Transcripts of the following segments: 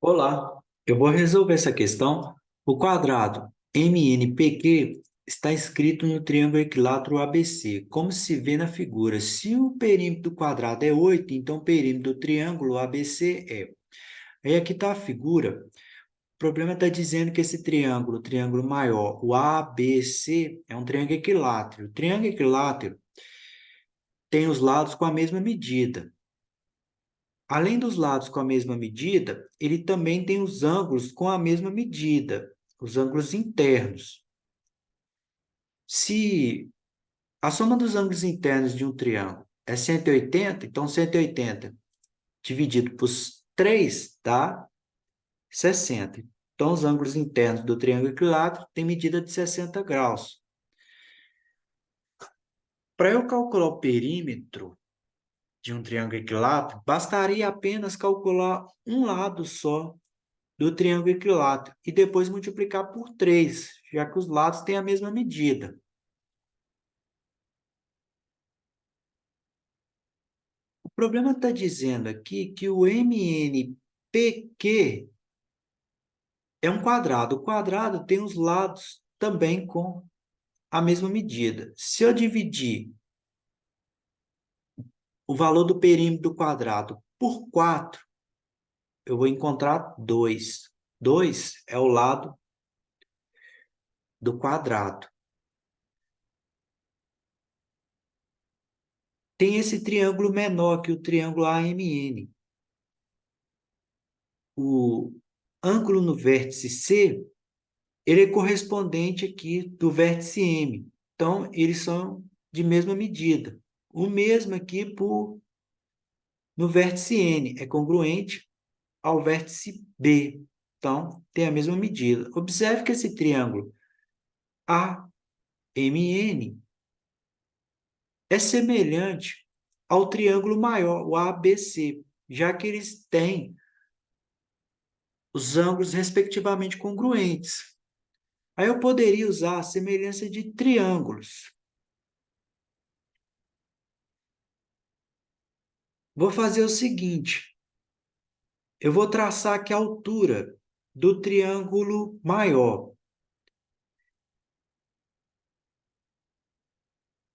Olá, eu vou resolver essa questão. O quadrado MNPQ está escrito no triângulo equilátero ABC, como se vê na figura. Se o perímetro do quadrado é 8, então o perímetro do triângulo ABC é. Aí aqui está a figura. O problema está dizendo que esse triângulo, o triângulo maior, o ABC, é um triângulo equilátero. O triângulo equilátero tem os lados com a mesma medida. Além dos lados com a mesma medida, ele também tem os ângulos com a mesma medida, os ângulos internos. Se a soma dos ângulos internos de um triângulo é 180, então 180 dividido por 3 dá 60. Então, os ângulos internos do triângulo equilátero têm medida de 60 graus. Para eu calcular o perímetro de um triângulo equilátero, bastaria apenas calcular um lado só do triângulo equilátero e depois multiplicar por 3, já que os lados têm a mesma medida. O problema está dizendo aqui que o MNPQ é um quadrado. O quadrado tem os lados também com a mesma medida. Se eu dividir o valor do perímetro do quadrado por 4, eu vou encontrar 2. 2 é o lado do quadrado. Tem esse triângulo menor que o triângulo AMN. O ângulo no vértice C, ele é correspondente aqui do vértice M. Então, eles são de mesma medida. O mesmo aqui no vértice N, é congruente ao vértice B. Então, tem a mesma medida. Observe que esse triângulo AMN é semelhante ao triângulo maior, o ABC, já que eles têm os ângulos respectivamente congruentes. Aí eu poderia usar a semelhança de triângulos. Vou fazer o seguinte, eu vou traçar aqui a altura do triângulo maior.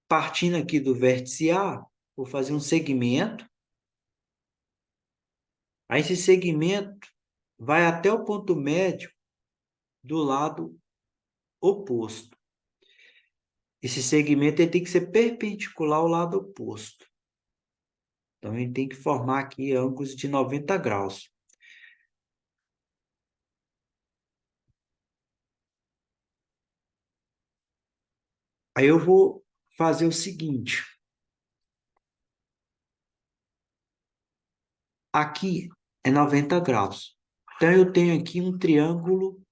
Partindo aqui do vértice A, vou fazer um segmento. Aí esse segmento vai até o ponto médio do lado oposto. Esse segmento ele tem que ser perpendicular ao lado oposto. Então, ele tem que formar aqui ângulos de 90 graus. Aí eu vou fazer o seguinte. Aqui é 90 graus. Então, eu tenho aqui um triângulo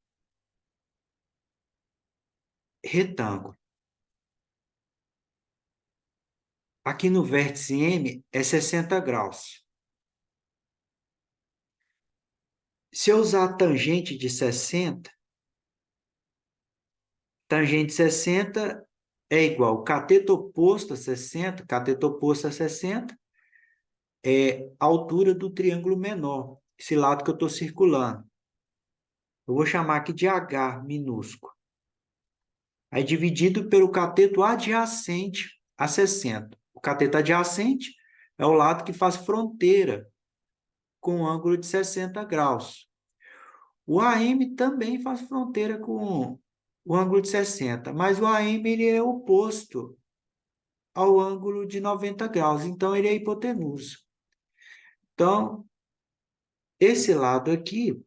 retângulo. Aqui no vértice M é 60 graus. Se eu usar a tangente de 60, tangente de 60 é igual cateto oposto a 60, cateto oposto a 60 é a altura do triângulo menor, esse lado que eu estou circulando. Eu vou chamar aqui de H minúsculo. Aí dividido pelo cateto adjacente a 60. O cateto adjacente é o lado que faz fronteira com o ângulo de 60 graus. O AM também faz fronteira com o ângulo de 60, mas o AM ele é oposto ao ângulo de 90 graus, então ele é hipotenuso. Então, esse lado aqui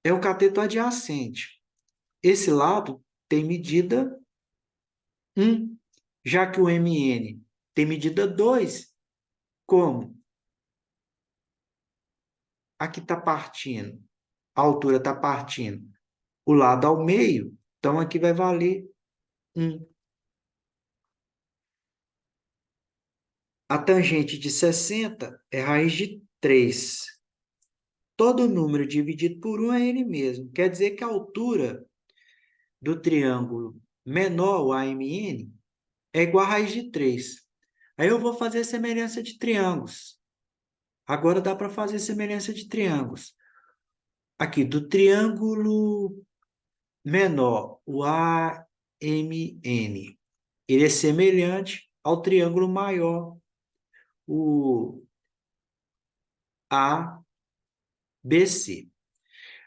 é o cateto adjacente. Esse lado tem medida 1, já que o MN tem medida 2, como aqui está partindo, a altura está partindo o lado ao meio, então aqui vai valer 1. A tangente de 60 é raiz de 3. Todo número dividido por 1 é ele mesmo. Quer dizer que a altura do triângulo menor, o AMN, é igual a raiz de 3. Aí eu vou fazer a semelhança de triângulos. Agora dá para fazer semelhança de triângulos. Aqui, do triângulo menor, o AMN, ele é semelhante ao triângulo maior, o ABC.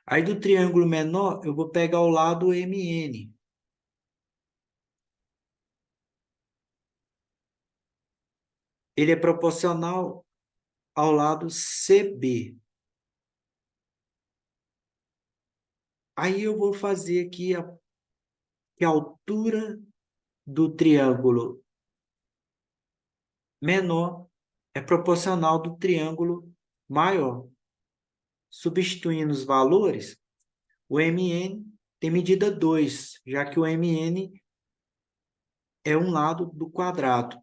Aí do triângulo menor, eu vou pegar o lado MN. Ele é proporcional ao lado CB. Aí eu vou fazer aqui que a altura do triângulo menor é proporcional do triângulo maior. Substituindo os valores, o MN tem medida 2, já que o MN é um lado do quadrado.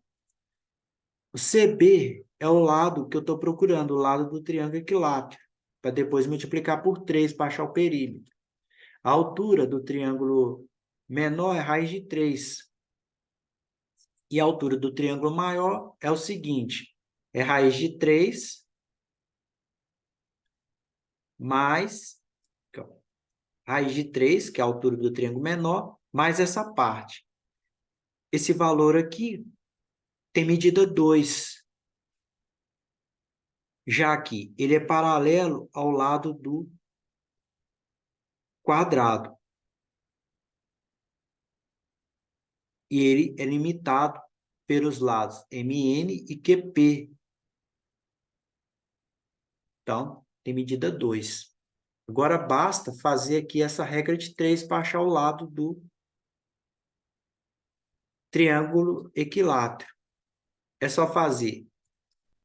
O CB é o lado que eu estou procurando, o lado do triângulo equilátero, para depois multiplicar por 3 para achar o perímetro. A altura do triângulo menor é raiz de 3. E a altura do triângulo maior é o seguinte, é raiz de 3 mais raiz de 3, que é a altura do triângulo menor, mais essa parte. Esse valor aqui tem medida 2, já que ele é paralelo ao lado do quadrado. E ele é limitado pelos lados MN e QP. Então, tem medida 2. Agora, basta fazer aqui essa regra de 3 para achar o lado do triângulo equilátero. É só fazer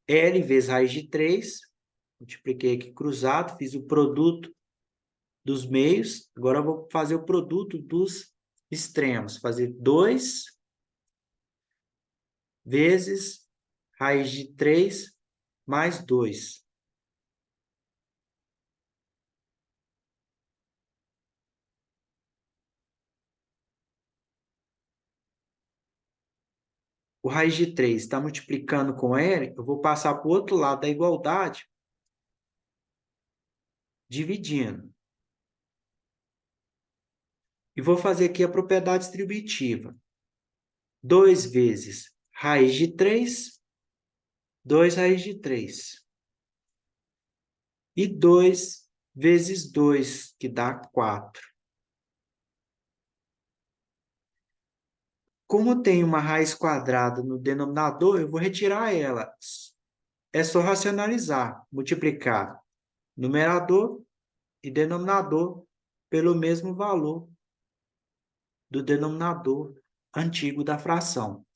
L vezes raiz de 3. Multipliquei aqui cruzado, fiz o produto dos meios. Agora, eu vou fazer o produto dos extremos. Fazer 2 vezes raiz de 3 mais 2. O raiz de 3 está multiplicando com L, eu vou passar para o outro lado da igualdade, dividindo. E vou fazer aqui a propriedade distributiva. 2 vezes raiz de 3, 2 raiz de 3. E 2 vezes 2, que dá 4. Como tem uma raiz quadrada no denominador, eu vou retirar ela. É só racionalizar, multiplicar numerador e denominador pelo mesmo valor do denominador antigo da fração.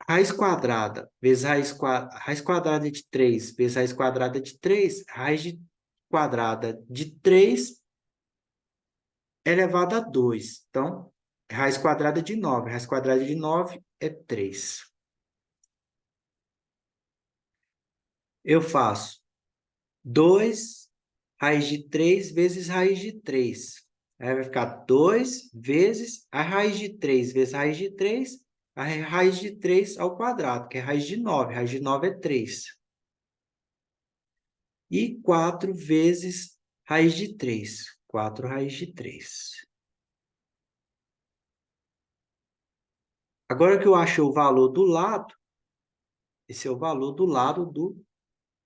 Raiz quadrada vezes raiz quadrada de 3 vezes raiz quadrada de 3, quadrada de 3 elevado a 2. Então, raiz quadrada de 9. Raiz quadrada de 9 é 3. Eu faço 2 raiz de 3 vezes raiz de 3. Aí vai ficar 2 vezes a raiz de 3 vezes a raiz de 3, a raiz de 3 ao quadrado, que é raiz de 9. Raiz de 9 é 3. E 4 vezes raiz de 3. 4 raiz de 3. Agora que eu achei o valor do lado, esse é o valor do lado do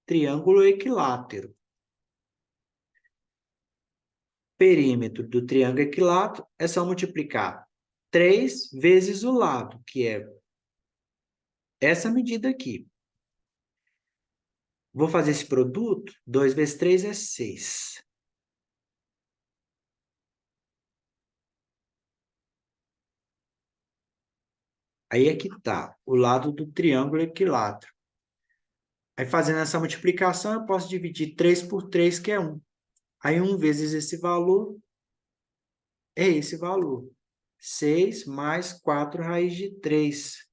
triângulo equilátero. Perímetro do triângulo equilátero é só multiplicar 3 vezes o lado, que é essa medida aqui. Vou fazer esse produto, 2 vezes 3 é 6. Aí aqui está o lado do triângulo equilátero. Aí fazendo essa multiplicação, eu posso dividir 3 por 3, que é 1. Aí 1 vezes esse valor é esse valor. 6 mais 4 raiz de 3.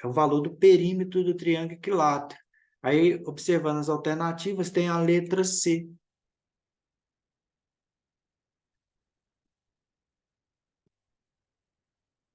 É o valor do perímetro do triângulo equilátero. Aí, observando as alternativas, tem a letra C.